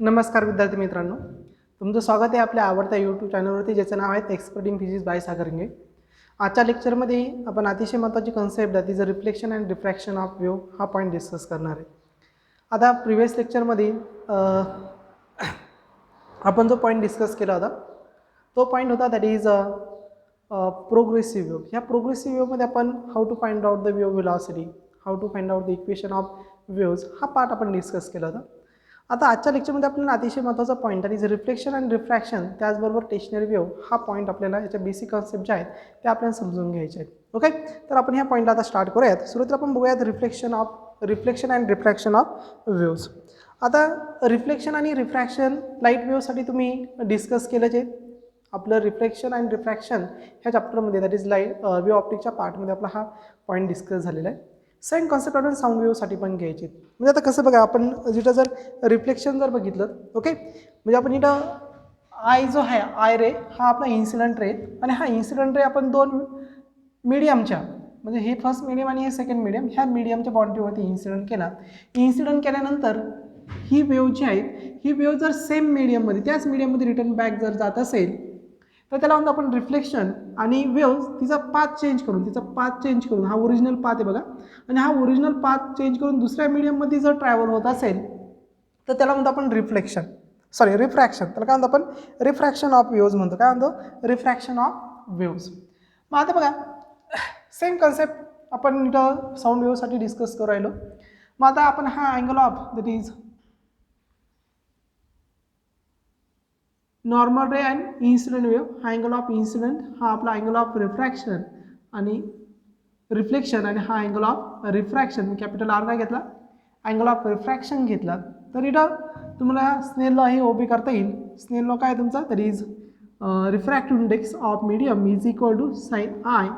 नमस्कार विद्यार्थी मित्रांनो, तुमचं स्वागत आहे आपल्या आवडत्या यूट्यूब चॅनलवरती, ज्याचं नाव आहे एक्सपर्ट इन फिजिक्स बाय सागर इंगे. आजच्या लेक्चरमध्ये आपण अतिशय महत्त्वाची concept that is a reflection and refraction of wave हा पॉईंट डिस्कस करणार आहे. आता प्रिव्हियस लेक्चरमध्ये आपण जो पॉईंट डिस्कस केला होता तो पॉईंट होता दॅट इज प्रोग्रेसिव्ह वेव्ह. ह्या प्रोग्रेसिव्ह वेव्हमध्ये आपण how to find out the wave velocity, how to find out the equation of waves हा पार्ट आपण डिस्कस केला होता. आता आजच्या लेक्चरमध्ये आपल्याला अतिशय महत्त्वाचा पॉईंट आणि रिफ्लेक्शन अँड रिफ्रॅक्शन त्याचबरोबर स्टेशनरी वेव्ह हा पॉईंट आपल्याला याच्या बेसिक कॉन्सेप्ट जे आहेत ते आपल्याला समजून घ्यायचे आहेत. ओके, तर आपण ह्या पॉईंटला आता स्टार्ट करूयात. सुरुवातीला आपण बघूयात reflection and refraction of waves. आता रिफ्लेक्शन आणि रिफ्रॅक्शन लाईट वेव्हसाठी तुम्ही डिस्कस केलेच आहे. आपलं रिफ्लेक्शन अँड रिफ्रॅक्शन ह्या चॅप्टरमध्ये दॅट इज लाईट वेव्ह ऑप्टिकच्या पार्टमध्ये आपला हा पॉईंट डिस्कस झालेला आहे. सेम कॉन्सेप्ट आपण साऊंड वेव्हसाठी पण घ्यायचे. म्हणजे आता कसं बघा, आपण जिथं जर रिफ्लेक्शन जर बघितलं, ओके, म्हणजे आपण इथं आय जो आहे आय रे हा आपला इन्सिडंट रे, आणि हा इन्सिडंट रे आपण दोन मीडियमच्या, म्हणजे हे फर्स्ट मीडियम आणि हे सेकंड मीडियम, ह्या मीडियमच्या बाउंड्रीवरती इन्सिडंट केला. इन्सिडंट केल्यानंतर ही वेव्ह जी आहे ही वेव्ह जर सेम मीडियममध्ये त्याच मीडियममध्ये रिटर्न बॅक जर जात असेल तर त्याला म्हणतो आपण रिफ्लेक्शन. आणि वेव्ह तिचा पाथ चेंज करून हा ओरिजिनल पाथ आहे बघा, आणि हा ओरिजिनल पाथ चेंज करून दुसऱ्या मीडियममध्ये जर ट्रॅव्हल होत असेल तर त्याला म्हणतो आपण रिफ्रॅक्शन. त्याला काय म्हणतो आपण रिफ्रॅक्शन ऑफ वेव्हज म्हणतो. काय म्हणतो रिफ्रॅक्शन ऑफ वेव्हज. मग आता बघा सेम कन्सेप्ट आपण इथं साऊंड वेव्हसाठी डिस्कस करू राहिलो. मग आता आपण हा angle of that is normal ray and incident wave, हा अँगल ऑफ इन्सिडेंट, हा आपला अँगल ऑफ रिफ्रॅक्शन आणि रिफ्लेक्शन, आणि हा अँगल ऑफ रिफ्रॅक्शन. मी कॅपिटल आर काय घेतला, अँगल ऑफ रिफ्रॅक्शन घेतला. तर इथं तुम्हाला स्नेल लॉ हे ओबी करता येईल. स्नेल लॉ काय तुमचा, that is refractive index of medium is equal to sine i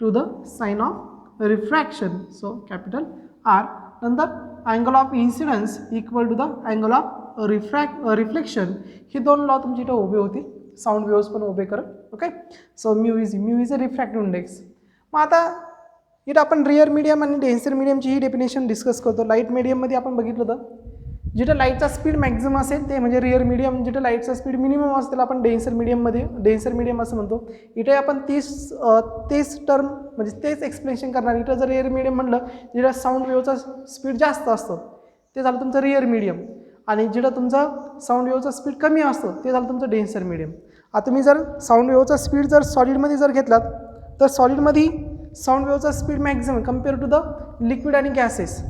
to the sine of refraction. So capital R. नंतर angle of incidence equal to the angle of reflection. हे दोन law तुमची इथं उभे होतील. साऊंड वेव्हज पण उभे करत. Okay, so mu is a refractive index. मग आता इथं आपण रिअर मीडियम आणि डेन्सर मीडियमची ही डेफिनेशन डिस्कस करतो. लाईट मीडियममध्ये आपण बघितलं होतं जिथं लाईटचा स्पीड मॅक्झिमम असेल ते म्हणजे रिअर मीडियम, जिथं लाईटचा स्पीड मिनिमम असेल त्याला आपण डेन्सर मीडियम असं म्हणतो. इथे आपण तेच टर्म म्हणजे तेच एक्सप्लेनेशन करणार. इथं जर रिअर मीडियम म्हणलं जिथं साऊंड वेव्हचा स्पीड जास्त असतो ते झालं तुमचं रिअर मीडियम, आणि जिथं तुमचा साऊंड वेव्हचा स्पीड कमी असतो ते झालं तुमचं डेन्सर मीडियम. आता तुम्ही जर साऊंड वेव्हचा स्पीड जर सॉलिडमध्ये जर घेतलात तर सॉलिडमध्ये साऊंड वेव्हचा speed maximum compare to the liquid आणि गॅसेस.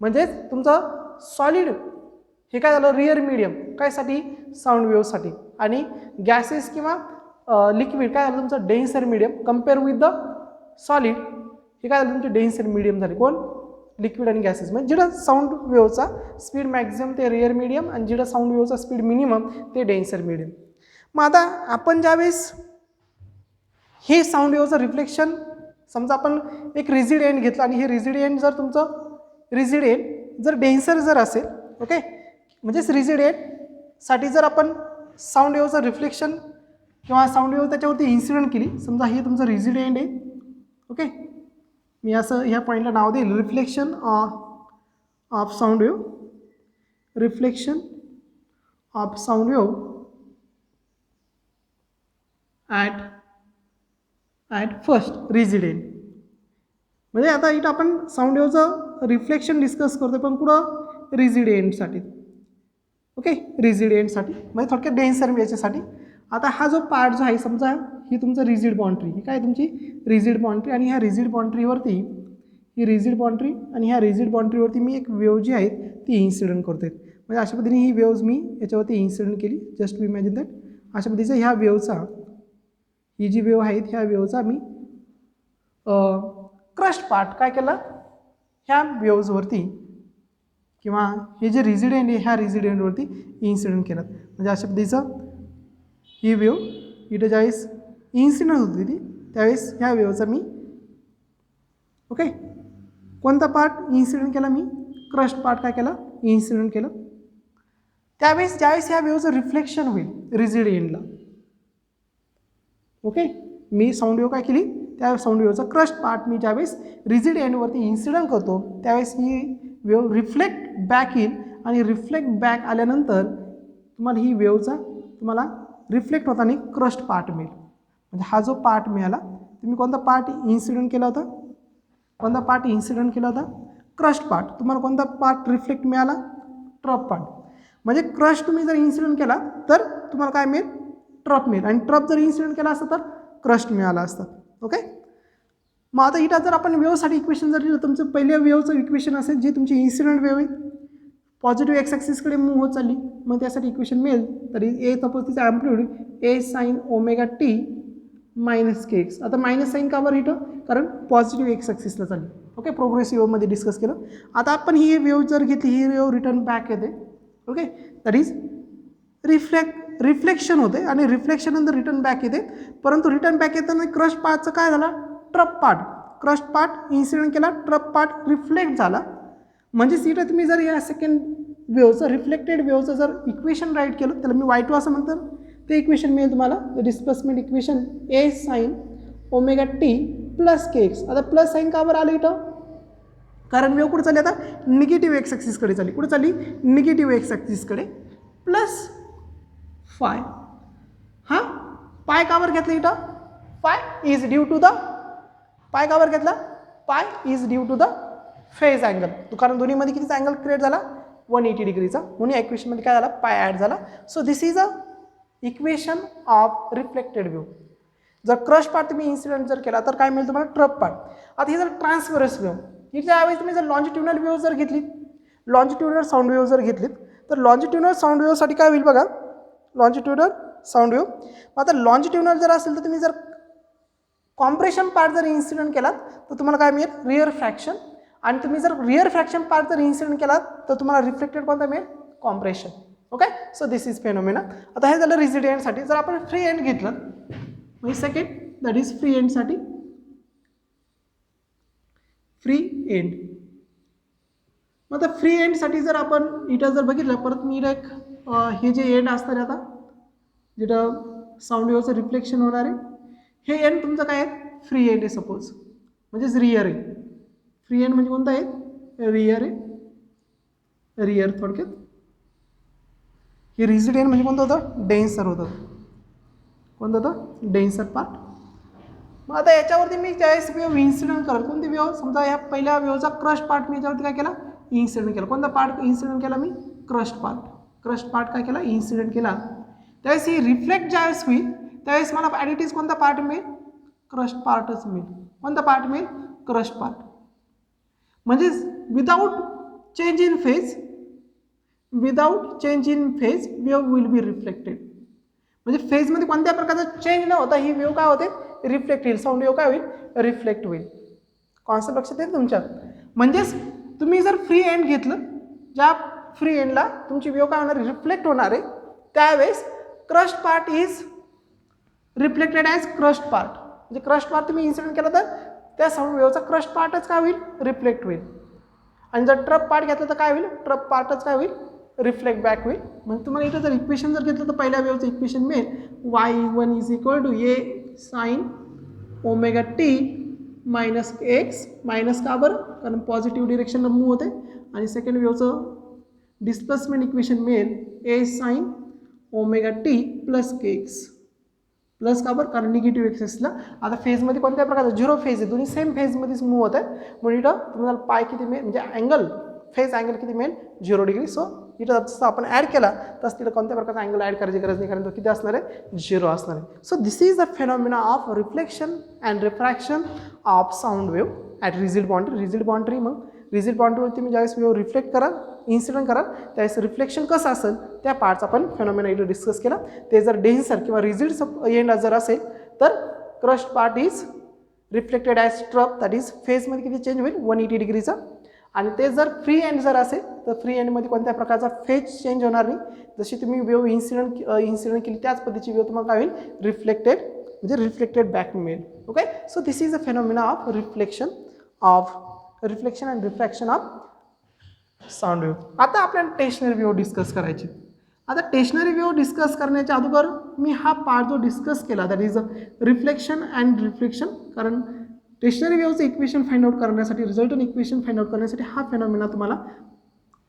म्हणजेच तुमचं सॉलिड हे काय झालं रिअर मीडियम कायसाठी, साऊंड वेव्हसाठी, आणि गॅसेस किंवा लिक्विड काय झालं तुमचं denser medium compare with the solid. हे काय झालं तुमचे डेन्सर मीडियम झाले, कोण, लिक्विड आणि गॅसेस. म्हणजे जिथं साऊंड वेव्हचा स्पीड मॅक्झिमम ते रिअर मीडियम, आणि जिथं साऊंड वेव्हचा स्पीड मिनिमम ते डेन्सर मीडियम. मग आता आपण ज्यावेळेस हे साऊंड वेव्हचं रिफ्लेक्शन, समजा आपण एक रिजिड एंड घेतला आणि हे रिजिड एंड जर तुमचं रिजिड एंड जर डेन्सर जर असेल, ओके, म्हणजेच रिजिड एंडसाठी जर आपण साऊंड वेव्हचं रिफ्लेक्शन किंवा साऊंड वेव्ह त्याच्यावरती इन्सिडेंट केली, समजा हे तुमचं रिजिड एंड आहे, ओके, मी असं ह्या पॉईंटला नाव देईल reflection of sound wave, reflection of sound wave at first rigid end. म्हणजे आता इथं आपण साऊंड वेव्हचं रिफ्लेक्शन डिस्कस करतो पण कुठं रिजिड एंडसाठी, ओके, रिजिड एंडसाठी म्हणजे थोडक्यात डेन्सर याच्यासाठी. आता हा जो पार्ट जो आहे समजा ही तुमचं रिजिड बाउंड्री, ही काय तुमची रिजिड बाउंड्री, आणि ह्या रिजिड बाउंड्रीवरती ही रिजिड बाउंड्री, आणि ह्या रिजिड बाउंड्रीवरती मी एक वेव्ह जी आहे ती इन्सिडेंट करते. म्हणजे अशा पद्धतीने ही वेव्ज मी याच्यावरती इन्सिडेंट केली. जस्ट मी इमॅजिन दॅट अशा पद्धतीचं ह्या वेव्हचा, ही जी वेव्ह आहेत ह्या वेव्हचा मी क्रस्ट पार्ट काय केला ह्या वेव्हजवरती, किंवा हे जे रिजिडेंट आहे ह्या रिजिडेंटवरती इन्सिडेंट केलं. म्हणजे अशा पद्धतीचं ही वेव्ह इथं ज्यावेळेस इन्सिडेंट होती ती त्यावेळेस ह्या वेव्हचा मी, ओके, कोणता पार्ट इन्सिडेंट केला मी, क्रस्ट पार्ट काय केला इन्सिडेंट केलं. त्यावेळेस ज्यावेळेस ह्या वेव्हचं रिफ्लेक्शन होईल रिजिड एंडला, ओके, मी साऊंड वेव्ह काय केली, त्या साऊंड वेव्हचा क्रस्ट पार्ट मी ज्यावेळेस रिजिड एंडवरती इन्सिडेंट करतो त्यावेळेस ही वेव्ह रिफ्लेक्ट बॅक येईल आणि रिफ्लेक्ट बॅक आल्यानंतर तुम्हाला ही वेवचा तुम्हाला रिफ्लेक्ट होताना क्रस्ट पार्ट मिळेल. म्हणजे हा जो पार्ट मिळाला, तुम्ही कोणता पार्ट इन्सिडेंट केला होता, कोणता पार्ट इन्सिडेंट केला होता, क्रस्ट पार्ट. तुम्हाला कोणता पार्ट रिफ्लेक्ट मिळाला, ट्रफ पार्ट. म्हणजे क्रस्ट तुम्ही जर इन्सिडेंट केला तर तुम्हाला काय मिळेल, ट्रफ मिळेल. आणि ट्रफ जर इन्सिडेंट केला असता तर क्रस्ट मिळाला असता. ओके. मग आता इथं जर आपण वेवसाठी इक्वेशन जर लिहिलं, तुमचं पहिल्या वेवचं इक्वेशन असेल जी तुमची इन्सिडेंट वेव आहे, पॉझिटिव्ह एक्स ॲक्सिसकडे मूव्ह होत चालली, मग त्यासाठी इक्वेशन मिळेल. तरी ए सपोज तिचा amplitude a sine omega T minus k x. आता मायनस साईन का बरं इथं, कारण पॉझिटिव्ह एक्स ॲक्सिसला चालली. ओके, प्रोग्रेसिव्ह वेवमध्ये डिस्कस केलं. आता आपण ही वेव जर घेतली, ही वेव रिटर्न बॅक येते. ओके, दॅट इज रिफ्लेक्शन होते आणि रिफ्लेक्शन नंतर रिटर्न बॅक येते. परंतु रिटर्न बॅक येताना क्रस्ट पार्टचं काय झाला, trough part. Crust part incident केला, ट्रफ पार्ट रिफ्लेक्ट झाला. म्हणजे इथं तुम्ही जर या सेकंड वेवचं रिफ्लेक्टेड वेवचं जर इक्वेशन राईट केलं, त्याला मी Y2 असं म्हणतो, ते इक्वेशन मिळेल तुम्हाला डिस्प्लेसमेंट इक्वेशन ए साईन ओमेगा टी प्लस के एक्स. आता प्लस साईन का बरं आलं इथं, कारण वेव कुठे चालली, आता निगेटिव्ह एक्स ॲक्सिसकडे चालली. कुठे चालली, निगेटिव्ह एक्स ॲक्सिसकडे. Plus phi. हां, पाय का बरं घेतलं इथं, पाय इज ड्यू टू द, पाय का बरं घेतला, pi is due to the phase angle. कारण दोन्हीमध्ये कितीचा अँगल क्रिएट झाला, 180 डिग्रीचा. म्हणून या इक्वेशनमध्ये काय झाला, पाय ॲड झाला. So this is a equation of reflected wave. जर क्रश पार्ट तुम्ही इन्सिडेंट जर केला तर काय मिळेल तुम्हाला, ट्रफ पार्ट. आता ही जर ट्रान्सफरस वेव, त्यावेळेस तुम्ही जर लॉन्जिट्युनल वेव जर घेतली, लॉन्जिट्युनल साऊंड वेव जर घेतलीत, तर लॉन्जिट्युनल साऊंड वेवसाठी काय होईल बघा, लॉन्जिट्युनल साऊंड वेव. आता लॉन्जिट्युनल जर असेल तर तुम्ही जर कॉम्प्रेशन पार्ट जर इन्सिडेंट केलात तर तुम्हाला काय मिळेल, रिअर फ्रॅक्शन. आणि तुम्ही जर रिअर फ्रॅक्शन पार्ट जर इन्सिडेंट केलात तर तुम्हाला रिफ्लेक्टेड कोणता मिळेल, compression. Okay, so this is phenomena. आता हे झालं रिजिड एंडसाठी. जर आपण फ्री एंड घेतलं, म्हणजे सेकंड दॅट इज फ्री एंडसाठी, फ्री एंड. मग आता फ्री एंडसाठी जर आपण इथं जर बघितलं, परत मी इथं एक हे जे एंड असणार आता जिथं साऊंड वेवचं रिफ्लेक्शन होणार आहे, हे एंड तुमचं काय आहे, फ्री एंड आहे सपोज, म्हणजेच रिअर आहे. फ्री एंड म्हणजे कोणता आहे, रिअर आहे, रिअर. थोडक्यात हे रिजिड एंड म्हणजे कोणतं होतं, डेन्सर होतं. कोणतं होतं, डेन्सर पार्ट. मग आता याच्यावरती मी ज्यावेळेस वेव इन्सिडेंट करत, कोणती वेव, समजा ह्या पहिल्या वेवचा क्रश पार्ट मी याच्यावरती काय केला, इन्सिडेंट केला. कोणता पार्ट इन्सिडेंट केला मी, क्रश पार्ट. क्रश पार्ट काय केला, इन्सिडेंट केला. त्यावेळेस ही रिफ्लेक्ट ज्यावेळेस होईल त्यावेळेस मला ॲडिटीज कोणता पार्ट मिळेल, क्रश पार्टच मिळेल. कोणता पार्ट मिळेल, क्रश पार्ट. म्हणजे without change in phase, without change in phase wave will be reflected. म्हणजे फेजमध्ये कोणत्या प्रकारचा चेंज न होता ही वेव काय होते, रिफ्लेक्ट होईल. साऊंड वेव काय होईल, रिफ्लेक्ट होईल. कॉन्सेप्ट लक्षात येईल तुमच्या. म्हणजेच तुम्ही जर फ्री एंड घेतलं, ज्या फ्री एंडला तुमची वेव काय होणार, रिफ्लेक्ट होणार आहे, त्यावेळेस crust part is reflected as crust part. म्हणजे क्रस्ट पार्ट तुम्ही इन्सिडेंट केला तर त्या साऊंड वेवचा क्रस्ट पार्टच काय होईल, रिफ्लेक्ट होईल. आणि जर ट्रफ पार्ट घेतला तर काय होईल, ट्रफ पार्टच काय होईल, रिफ्लेक्ट बॅक होईल. म्हणजे तुम्हाला इथं जर इक्वेशन जर घेतलं तर पहिल्या वेवचं इक्वेशन मिळेल, y1 is equal to A sine omega T minus X. Minus का बरं, कारण पॉझिटिव्ह डिरेक्शनला मूव्ह होते. आणि सेकंड वेवचं डिस्प्लेसमेंट इक्वेशन मिळेल ए साईन ओमेगा टी प्लस के एक्स. प्लस का बरं, कारण निगेटिव्ह एक्सेसला. आता फेजमध्ये कोणत्या प्रकारचा, झिरो फेज आहे, दोन्ही सेम फेजमध्येच मूव्ह होत आहे. म्हणून इथं तुम्हाला पाय किती मिळेल, म्हणजे अँगल, फेज अँगल किती मिळेल, 0 डिग्री. सो इथं जसं आपण ॲड केला तसं तिथं कोणत्या प्रकारचा अँगल ॲड करायची गरज नाही, कारण तो किती असणार आहे, 0 असणार आहे. So this is a phenomena of reflection and refraction of sound wave at rigid boundary. Rigid boundary, मग रिजिड बाउंड्रीवरती मी ज्यावेळेस वेव रिफ्लेक्ट कराल, इन्सिडेंट कराल, त्यावेळेस रिफ्लेक्शन कसं असेल त्या पार्टचा आपण फेनॉमिना इथं डिस्कस केला. ते जर डेन्सर किंवा रिजिड एंड जर असेल तर crust part is reflected as trough, that is फेजमध्ये किती चेंज होईल, 180 डिग्रीचा. आणि ते जर फ्री एंड जर असेल तर फ्री एंडमध्ये कोणत्या प्रकारचा फेज चेंज होणार नाही. जशी तुम्ही वेव इन्सिडेंट केली त्याच पद्धतीची वेव तुम्हाला काय होईल, रिफ्लेक्टेड, म्हणजे रिफ्लेक्टेड बॅक मिळेल. Okay, so this is a phenomena of reflection and refraction of sound wave. आता आपल्याला टेशनरी वेव डिस्कस करायची. आता टेशनरी वेव डिस्कस करण्याच्या अगोदर मी हा पार्ट जो डिस्कस केला, that is reflection and reflection. कारण टेशनरी वेवचं इक्वेशन फाइंड आउट करण्यासाठी, रिझल्टंट इक्वेशन फाइंड आउट करण्यासाठी हा फेनॉमिना तुम्हाला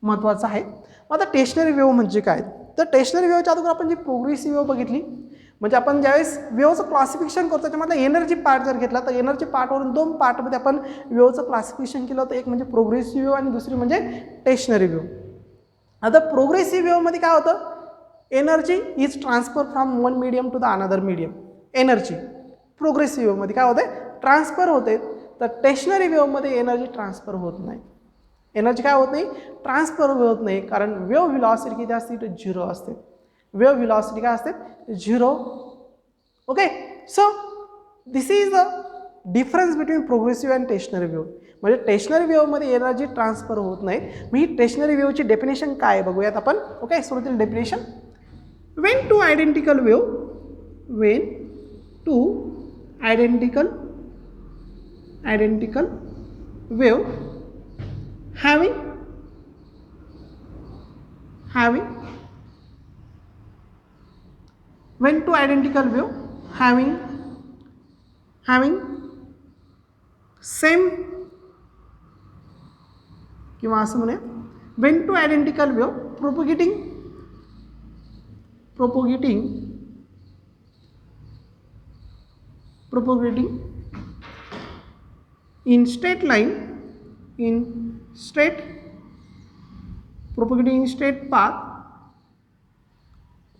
महत्त्वाचं आहे. मग आता टेशनरी वेव्ह म्हणजे काय, तर टेशनरी वेव्हच्या अगोदर आपण जी प्रोग्रेसिव्ह वेव्ह बघितली, म्हणजे आपण ज्यावेळेस वेव्हचं क्लासिफिकेशन करतो त्याच्यामधला एनर्जी पार्ट जर घेतला तर एनर्जी पार्टवरून 2 पार्टमध्ये आपण वेव्हचं क्लासिफिकेशन केलं होतं. एक म्हणजे प्रोग्रेसिव्ह वेव्ह आणि दुसरी म्हणजे टेशनरी वेव्ह. आता प्रोग्रेसिव्ह वेव्हमध्ये काय होतं, energy is transfer from one medium to the another medium. Energy progressive वेव्हमध्ये काय होते, ट्रान्सफर होते. तर टेशनरी वेव्हमध्ये एनर्जी ट्रान्सफर होत नाही. एनर्जी काय होत नाही, ट्रान्सफर होत नाही, कारण वेव्ह व्हेलॉसिटी किती असते, तर 0 असते. वेव्ह व्हेलॉसिटी काय असते, 0. Okay, so this is the difference between progressive and stationary wave. म्हणजे टेशनरी वेव्हमध्ये एनर्जी ट्रान्सफर होत नाही. मग ही टेशनरी वेव्हची डेफिनेशन काय बघूयात आपण. ओके, सुरुवातीला definition, when two identical wave having when two identical wave having same किंवा असं म्हणूया, when two identical wave propagating in straight line, propagating in straight path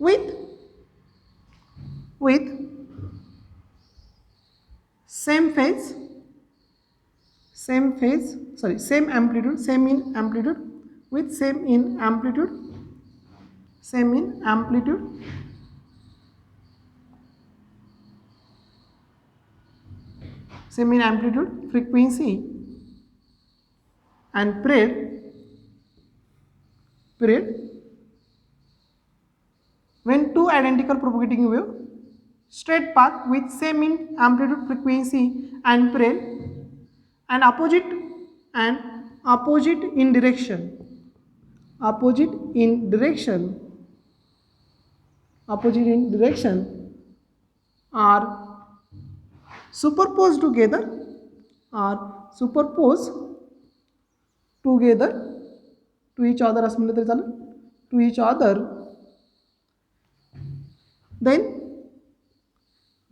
with same amplitude frequency and period when two identical propagating wave straight path with same in amplitude, frequency and period and opposite in direction are superposed together to each other असं म्हणलं तरी चालेल, to each other, then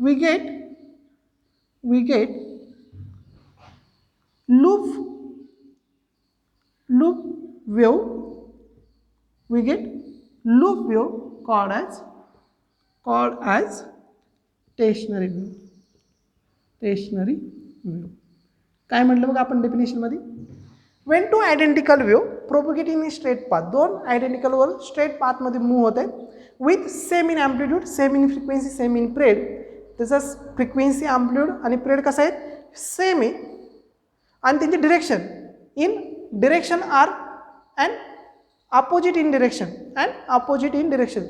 we get loop wave called as stationary wave. काय म्हटलं बघा आपण definition मध्ये, when two identical wave propagating in straight path, दोन आयडेंटिकल वर स्ट्रेट पाथ मध्ये मूव्ह होते with same in amplitude, same in frequency, same in period. त्याचा फ्रिक्वेन्सी, अँप्लिट्यूड आणि पिरियड कसं आहे, सेम आहे. आणि त्यांची direction are and opposite in direction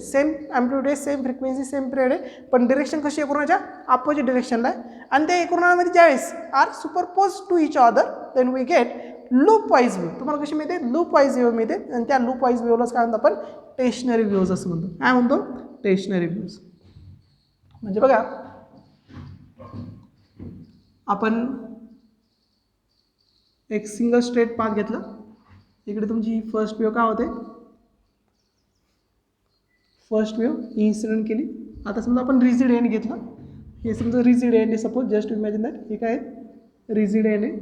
same amplitude आहे, सेम फ्रिक्वेन्सी, सेम पिरियड आहे, पण डिरेक्शन कशी आहे कोणाच्या अपोजिट डिरेक्शनला आहे. आणि त्या एकूणामध्ये ज्यावेळेस are superpose to each other then we get loop wise wave. तुम्हाला कशी मिळते, लूप वाईज वेव्ह मिळते. आणि त्या लूप वाईज वेव्हलाच काय म्हणतो आपण, टेशनरी वेव्हज असं म्हणतो. काय म्हणतो, टेशनरी वेव्हज. म्हणजे बघा आपण एक सिंगल स्ट्रेट पाथ घेतला, इकडे तुमची फर्स्ट वेव्ह काय होते, फर्स्ट वेव्ह इन्सिडेंट केली. आता समजा आपण रिजिड एंड घेतला, हे समजा रिजिड एंड आहे सपोज, जस्ट इमॅजिन दॅट हे काय रिजिड एंड आहे.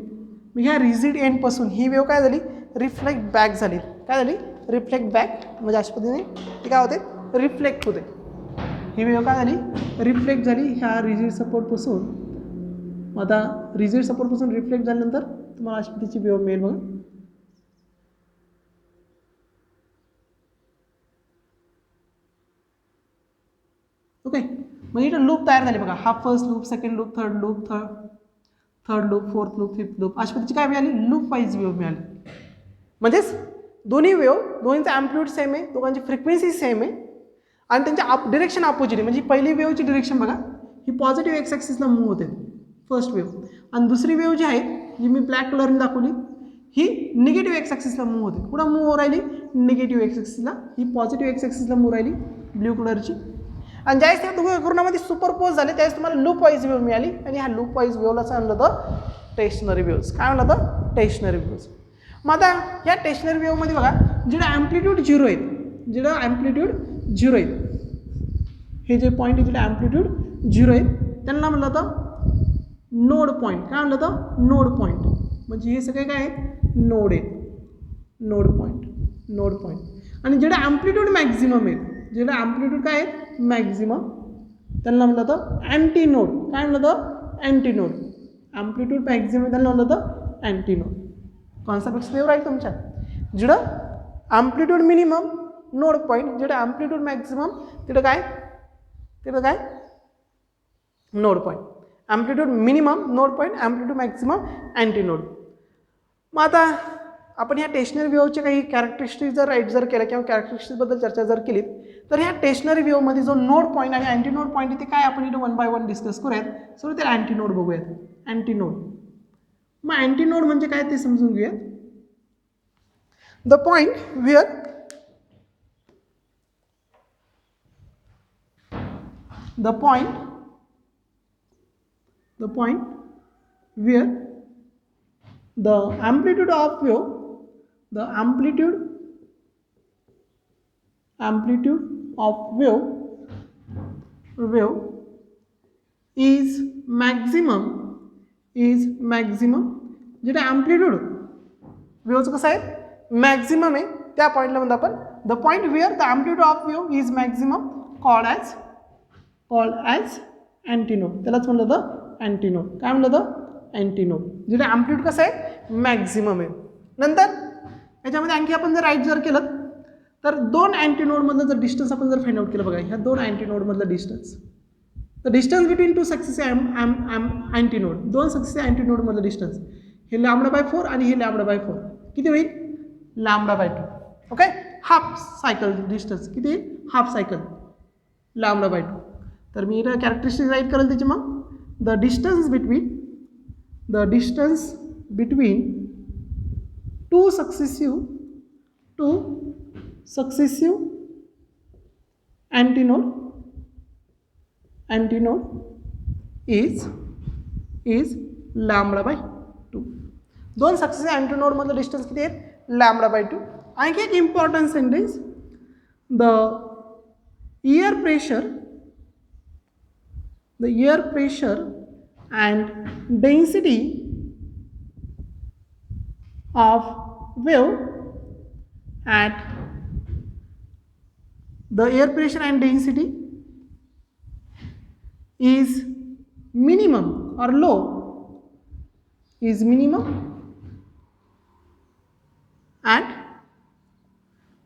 मग ह्या रिजिड एंडपासून ही वेव्ह काय झाली, रिफ्लेक्ट बॅक झाली. काय झाली, रिफ्लेक्ट बॅक. म्हणजे अशा पद्धतीने हे काय होते, रिफ्लेक्ट होते. ही वेव्ह काय झाली, रिफ्लेक्ट झाली ह्या रिजिड सपोर्टपासून. आता रिजिड सपोर्टपासून रिफ्लेक्ट झाल्यानंतर तुम्हाला अशा पद्धतीची वेव्ह मिळेल बघा. ओके, मग इथं लूप तयार झाले बघा. हा first loop, second loop, third loop, fourth loop, fifth loop, अशा पद्धतीची काय मिळाली, लूप वाईज वेव्ह मिळाली. म्हणजेच दोन्ही वेव्ह, दोन्हीचा अँप्लिट्यूड सेम आहे, दोघांची फ्रिक्वेन्सी सेम आहे आणि त्यांच्या डिरेक्शन अपोजिट आहे. म्हणजे पहिली वेव्हची डिरेक्शन बघा, ही पॉझिटिव्ह एक्स ॲक्सिसला मूव्ह होते फर्स्ट वेव्ह, आणि दुसरी वेव्ह जी आहे जी मी ब्लॅक कलरने दाखवली, ही निगेटिव्ह एक्स ॲक्सिसला मूव्ह होते. कुठं मूव्ह हो राहिली, निगेटिव्ह एक्स ॲक्सिसला. ही पॉझिटिव्ह एक्स ॲक्सिसला मूव्ह राहिली ब्ल्यू कलरची. आणि ज्यावेळेस त्या दोघं एकूणामध्ये सुपरपोज झाले त्यावेळेस तुम्हाला लूप वाईज वेव्ह मिळाली. आणि ह्या लूप वाईज वेव्हला सांगलं होतं टेशनरी वेव्हज. काय म्हणलं होतं, टेशनरी वेव्हज. मग आता या टेशनरी वेव्हमध्ये बघा जिकडे ॲम्प्लिट्यूड 0 आहेत, जिकडे ॲम्प्लिट्यूड 0 आहेत, हे जे पॉईंट आहे जिकडे ॲम्प्लिट्यूड 0 आहेत त्यांना म्हणलं होतं नोड पॉईंट. काय म्हणलं होतं? Node point. म्हणजे हे सगळे काय आहेत? नोड आहेत. Node point, node point. आणि जिकडे ॲम्प्लिट्यूड मॅक्झिमम आहेत, जिकडे ॲम्प्लिट्यूड काय आहेत? मॅक्झिमम, त्यांना म्हणलं होतं अँटी नोड. काय म्हणलं होतं? Anti node. ॲम्प्लिट्यूड मॅक्झिमम त्यांना म्हणलं होतं अँटी नोड. कॉन्सेप्ट सेव्ह राहील तुमच्या. जिकडं ॲम्प्लिट्यूड मिनिमम नोड पॉईंट, जिकडे ॲम्प्लिट्यूड मॅक्झिमम तिकडं काय? तिकडं काय? Node point. Amplitude minimum node point, amplitude maximum anti node. मग आता आपण ह्या टेशनरी व्ह्यूचे काही कॅरेक्टरिस्टिक जर राईट जर केल्या किंवा कॅरेक्टरिस्टिक्सबद्दल चर्चा जर केली तर ह्या टेशनरी व्ह्यूमध्ये जो नोड पॉईंट आणि अँटी नोड पॉईंट ते काय आपण इथं 1 बाय 1 डिस्कस करूयात. सो ते अँटी नोड बघूयात. Anti node. मग अँटी नोड म्हणजे काय ते समजून घेऊयात. The point where the point where the amplitude of wave of wave is maximum जिथे amplitude वेव्हचं कसं आहे? मॅक्झिमम आहे. त्या पॉईंटला म्हणतो आपण the point where the amplitude of wave is maximum called as antinode. त्यालाच म्हणलं होतं अँटीनोड. काय म्हणलं होतं? अँटीनोड. जिथे ॲम्प्लिट्यूड कसं आहे? मॅक्झिमम आहे. नंतर याच्यामध्ये आणखी आपण जर राईट जर केलं तर दोन अँटीनोडमधलं जर डिस्टन्स आपण जर फाइंड आउट केलं बघा, ह्या दोन अँटीनोडमधलं distance, the distance between two successive antinode, दोन सक्सेसिव्ह अँटीनोडमधलं डिस्टन्स, हे λ/4 आणि हे λ/4 किती होईल? λ/2. ओके. हाफ सायकल डिस्टन्स किती? Half cycle λ/2. तर मी इथं कॅरेक्टरिस्टिक राईट करेल त्याची. मग the distance between two successive antinode is λ/2. दोन सक्सेसिव्ह अँटीनोडमधलं डिस्टन्स किती आहेत? λ/2. आणखी एक important sentence, the air pressure and density of wave at the air pressure and density is minimum or low, is minimum at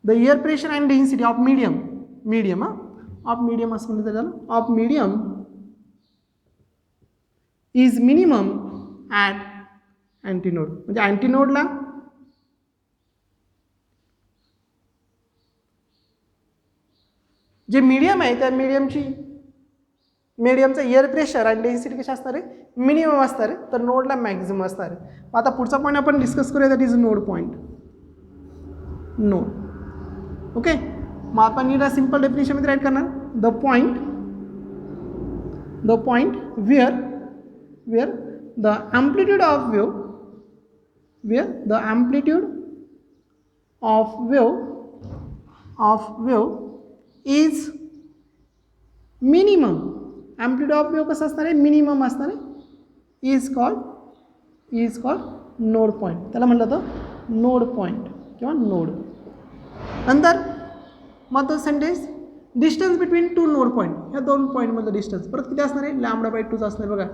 the air pressure and density of medium असं म्हणलं त्याला, of medium is minimum at antinode. म्हणजे अँटीनोडला जे medium आहे त्या मीडियमचं air pressure आणि density कशी असणार आहे? मिनिमम असणार आहे. तर नोडला मॅक्झिमम असणार आहे. आता पुढचा पॉईंट आपण डिस्कस करूया, that is node point. Node. Okay. मग आपण याला सिंपल डेफिनेशनमध्ये राईट करणार, the point where the amplitude of wave is minimum. amplitude of wave कसं असणार आहे? मिनिमम असणार आहे. Is called node point. त्याला म्हणलं होतं नोड पॉईंट किंवा नोड. नंतर मग sentence, distance between to node point, ह्या दोन पॉईंटमधलं डिस्टन्स परत किती असणार आहे? λ/2 असणार आहे. बघा,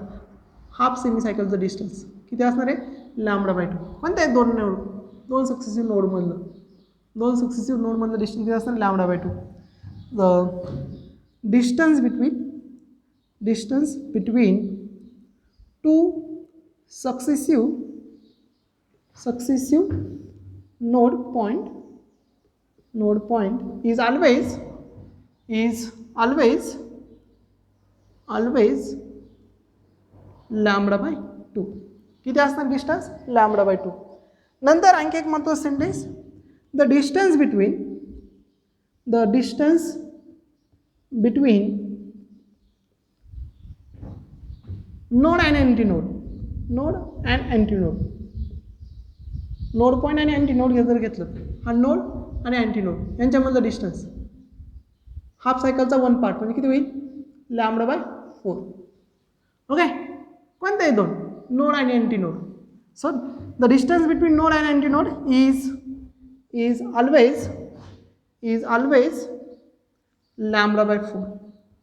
हाफ सेमी सायकलचं डिस्टन्स किती असणार आहे? λ/2. कोणतं आहे? दोन सक्सेसिव्ह नोडमधलं डिस्टन्स किती असणार? λ/2. The distance between two successive node point is always λ/2. किती असणार डिस्टन्स? λ/2. नंतर आणखी एक महत्त्वाचं sentence, the distance between node and antinode, node point आणि अँटीनोड जर घेतलं, हा नोड आणि अँटीनोड यांच्यामधलं डिस्टन्स हाफ सायकलचा 1 पार्ट म्हणजे किती होईल λ/4. ओके, कोणतेही दोन नोड आणि antinode. So the distance between node and antinode is always λ/4.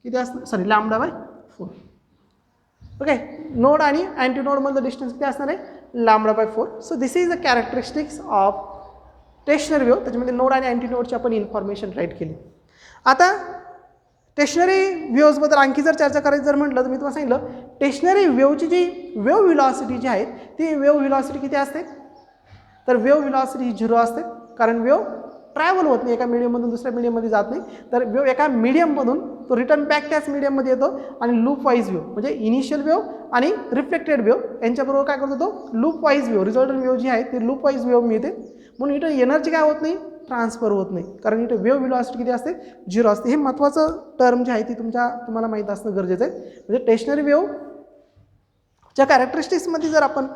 किती असणार, सॉरी λ/4. ओके, नोड आणि अँटीनोड मधलं डिस्टन्स किती असणार आहे λ/4. So this is the characteristics of stationary wave. त्याच्यामध्ये नोड आणि अँटीनोडची आपण इन्फॉर्मेशन राईट केली. आता स्टेशनरी वेव्हजबद्दल आणखी जर चर्चा करायची जर म्हटलं तर मी तुम्हाला सांगितलं स्टेशनरी वेव्हची जी वेव्ह व्हेलॉसिटी जी आहे ती वेव्ह व्हेलॉसिटी किती असते, तर वेव्ह व्हेलॉसिटी ही 0 असते. कारण वेव्ह ट्रॅव्हल होत नाही, एका मीडियममधून दुसऱ्या मीडियममध्ये जात नाही. तर वेव्ह एका मीडियममधून तो रिटर्न बॅक त्याच मीडियममध्ये येतो आणि लूप वाईज वेव्ह म्हणजे इनिशियल वेव्ह आणि रिफ्लेक्टेड वेव्ह यांच्याबरोबर काय करतो तो loop wise wave resultant wave जी आहे ती लूप वाईज वेव्ह मिळते. म्हणून इथं एनर्जी काय होत नाही ट्रान्सफर होत नाही, कारण इथे वेव्ह व्हेलॉसिटी किती असते 0 असते. हे महत्त्वाचं टर्म जे आहे ती तुम्हाला माहीत असणं गरजेचं आहे. म्हणजे स्टेशनरी वेव्हच्या कॅरेक्टरिस्टिक्समध्ये जर आपण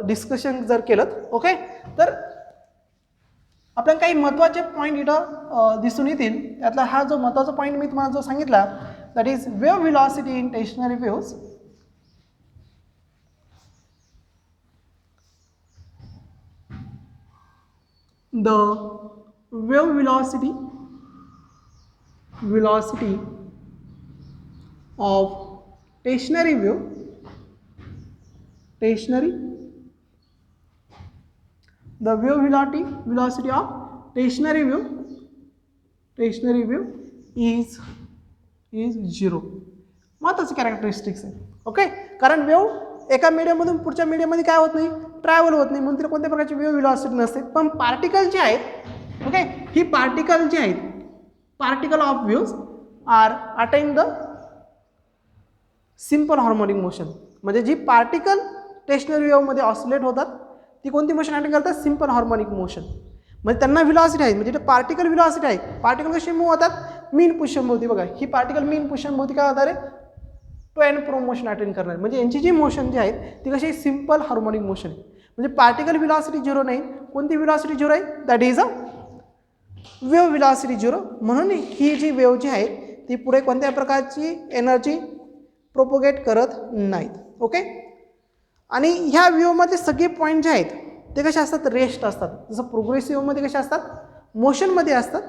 डिस्कशन जर केलं ओके तर आपल्याला काही महत्त्वाचे पॉईंट इथं दिसून येतील. त्यातला हा जो महत्त्वाचा पॉईंट मी तुम्हाला जो सांगितला that is wave velocity in stationary waves. The wave velocity of stationary wave the wave velocity of stationary wave is 0. महत्त्वाचं कॅरेक्टरिस्टिक्स आहे. ओके, कारण वेव्ह एका मीडियममधून पुढच्या मीडियममध्ये काय होत नाही ट्रॅव्हल होत नाही, म्हणून तिला कोणत्या प्रकारची वेव्ह व्हेलॉसिटी नसते. पण पार्टिकल जे आहेत ओके, ही पार्टिकल जे आहेत particle of waves are attain the simple harmonic motion. म्हणजे जी पार्टिकल स्टेशनरी वेव्हमध्ये ऑसिलेट होतात ती कोणती मोशन अटेन करतात सिम्पल हार्मोनिक मोशन. म्हणजे त्यांना व्हेलॉसिटी आहे, म्हणजे पार्टिकल व्हेलॉसिटी आहे. पार्टिकल कशी मूव्ह होतात मीन पोझिशन भोवती. बघा ही पार्टिकल मीन पोझिशन भोवती काय होणार आहे to and fro motion attend करणार. म्हणजे यांची जी मोशन जी आहेत ती कशी सिम्पल हार्मोनिक मोशन. म्हणजे पार्टिकल व्हेलॉसिटी 0 नाही, कोणती व्हेलॉसिटी 0 आहे that is a wave velocity 0. म्हणून ही जी वेव्ह जी आहे ती पुढे कोणत्या प्रकारची एनर्जी प्रोपोगेट करत नाहीत. ओके, आणि ह्या वेव्हमध्ये सगळे पॉईंट जे आहेत ते कसे असतात रेस्ट असतात. जसं प्रोग्रेसिव्हमध्ये कसे असतात मोशनमध्ये असतात,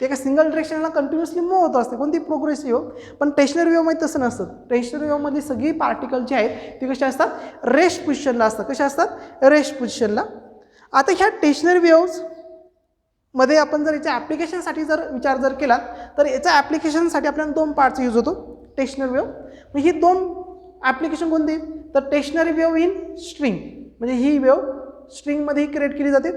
ते एका सिंगल डिरेक्शनला कंटिन्युअसली मूव्ह होत असते कोणती प्रोग्रेसिव्ह. पण स्टेशनरी वेव्हमध्ये तसं नसतं. स्टेशनरी वेव्हमध्ये सगळी पार्टिकल जे आहेत ते कसे असतात रेस्ट पोझिशनला असतात. कसे असतात रेस्ट पोझिशनला. आता ह्या स्टेशनरी वेव्हजमध्ये आपण जर याच्या ॲप्लिकेशनसाठी जर विचार जर केला तर याच्या ॲप्लिकेशनसाठी आपल्याला 2 पार्टचा यूज होतो स्टेशनरी वेव्ह. म्हणजे ही 2 ॲप्लिकेशन कोणती तर स्टेशनरी वेव्ह इन स्ट्रिंग. म्हणजे ही वेव्ह स्ट्रिंगमध्ये क्रिएट केली जाते.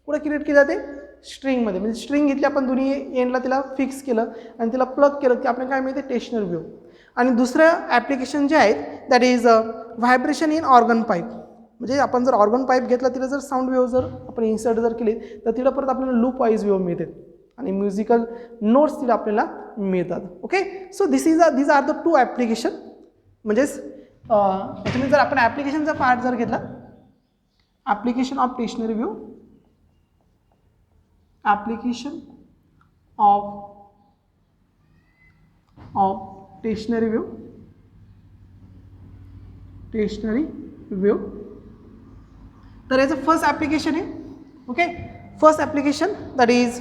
कुठे क्रिएट केली जाते स्ट्रिंगमध्ये. म्हणजे स्ट्रिंग घेतली आपण दोन्ही एंडला तिला फिक्स केलं आणि तिला प्लग केलं की आपल्याला काय मिळते स्टेशनरी वेव्ह. आणि दुसरं ॲप्लिकेशन जे आहेत that is vibration in organ pipe. म्हणजे आपण जर ऑर्गन पाईप घेतला तिला जर साऊंड वेव्ह जर आपण इन्सर्ट जर केली तर तिला परत आपल्याला लूप वाईज वेव्ह मिळते आणि म्युझिकल नोट्स तिला आपल्याला मिळतात. Okay, so these are the 2 application. म्हणजेच याच्यामध्ये जर आपण ॲप्लिकेशनचा पार्ट जर घेतला application of stationary wave, application of stationary wave. तर याचं फर्स्ट ॲप्लिकेशन आहे okay. First application that is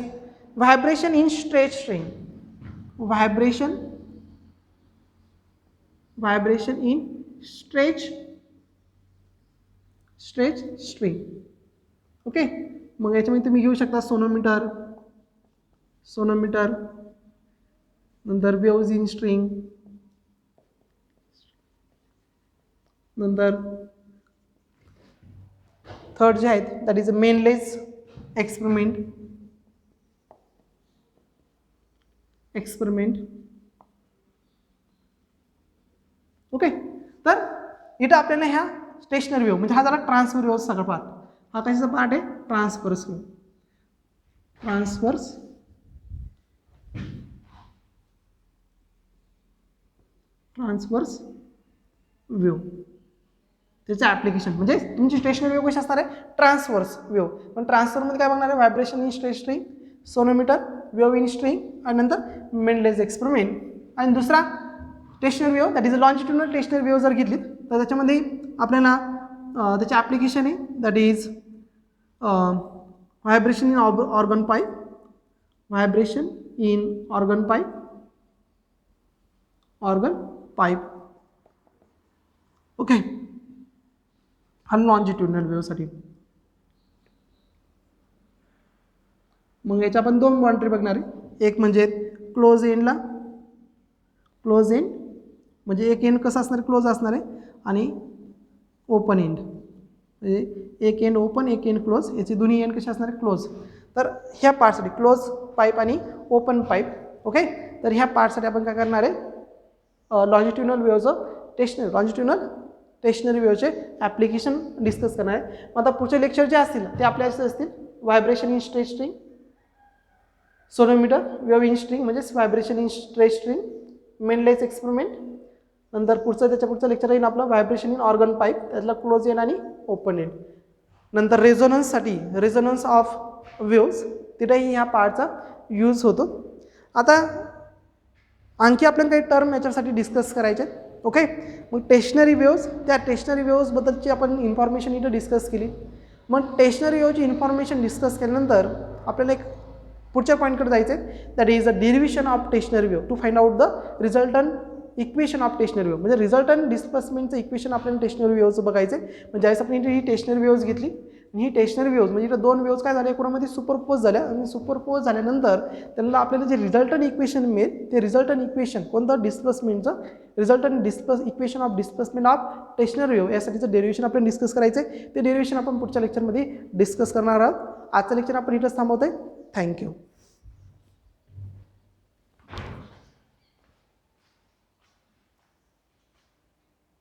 vibration in stretch string. Vibration in stretch string. Okay, मग याच्यामध्ये तुम्ही घेऊ शकता सोनोमीटर, नंतर वेव्हज इन स्ट्रिंग, नंतर थर्ड जे आहेत that is a Melde's experiment. Okay, तर इथं आपल्याला ह्या स्टेशनरी वेव्ह म्हणजे हा झाला ट्रान्सफर वेव्ह सगळा पार्ट. हा कशाचा पार्ट आहे ट्रान्सफर्स वेव्ह. त्याचं ॲप्लिकेशन म्हणजे तुमची स्टेशनरी वेव्ह कशी असणार आहे, ट्रान्सवर्स वेव्ह. पण ट्रान्सफरमध्ये काय बघणार आहे, vibration in straight string, sonometer, wave in string आणि नंतर मेंडलेज एक्सपेरिमेंट. आणि दुसरा stationery wave that is a longitudinal stationery wave जर घेतली तर त्याच्यामध्ये आपल्याला त्याचे ॲप्लिकेशन आहे that is vibration in organ pipe, vibration in organ pipe. Okay, हा लॉन्जिट्युडनल वेव्हसाठी. मग याच्या आपण दोन बाउंड्री बघणार आहे. एक म्हणजे क्लोज एंडला, क्लोज एंड म्हणजे एक एंड कसं असणार, क्लोज असणार आहे, आणि ओपन एंड म्हणजे एक एंड ओपन एक एंड क्लोज, याची दोन्ही एंड कशी असणार आहे, क्लोज. तर ह्या पार्टसाठी क्लोज पाईप आणि ओपन पाईप. ओके, तर ह्या पार्टसाठी आपण काय करणार आहे, लॉन्जिट्युडनल वेव्हचं लॉन्जिट्युडनल स्टेशनरी वेव्हचे ॲप्लिकेशन डिस्कस करणार आहे. मग आता पुढचे लेक्चर जे असतील ते आपल्याचे असतील vibration in straight string, sonometer, wave in string म्हणजेच vibration in straight string, Melde's experiment. नंतर त्याच्या पुढचं लेक्चर येईल आपलं व्हायब्रेशन इन ऑर्गन पाईप, त्यातला क्लोज एंड आणि ओपन एंड. नंतर रेझोनन्स ऑफ वेव्हज तिथेही ह्या पार्टचा यूज होतो. आता आणखी आपल्याला काही टर्म याच्यासाठी डिस्कस करायचे. ओके, मग स्टेशनरी वेव्हज, त्या स्टेशनरी वेव्हजबद्दलची आपण इन्फॉर्मेशन इथं डिस्कस केली. मग स्टेशनरी वेव्हची इन्फॉर्मेशन डिस्कस केल्यानंतर आपल्याला एक पुढच्या पॉईंटकडे जायचं आहे that is a derivation of stationary wave to find out the resultant equation of stationary wave. म्हणजे रिझल्टंट डिस्प्लेसमेंटचं इक्वेशन आपल्याला स्टेशनरी वेव्हचं बघायचं आहे. म्हणजे ज्यावेळेस आपण इथे ही स्टेशनरी वेव्हज घेतली आणि ही स्टेशनरी वेव्हज म्हणजे इथं दोन वेव्हज काय झाल्या, एकूणामध्ये सुपरपोज झाल्या आणि सुपरपोज झाल्यानंतर त्यांना आपल्याला जे रिझल्टंट इक्वेशन मिळेल ते रिझल्टंट इक्वेशन कोणतं, डिस्प्लेसमेंटचं resultant equation of displacement of stationary wave यासाठीचं डेरिव्हेशन आपल्याला डिस्कस करायचं आहे. ते डेरिव्हेशन आपण पुढच्या लेक्चरमध्ये डिस्कस करणार आहोत. आजचं लेक्चर आपण इथंच थांबवतोय. थँक्यू.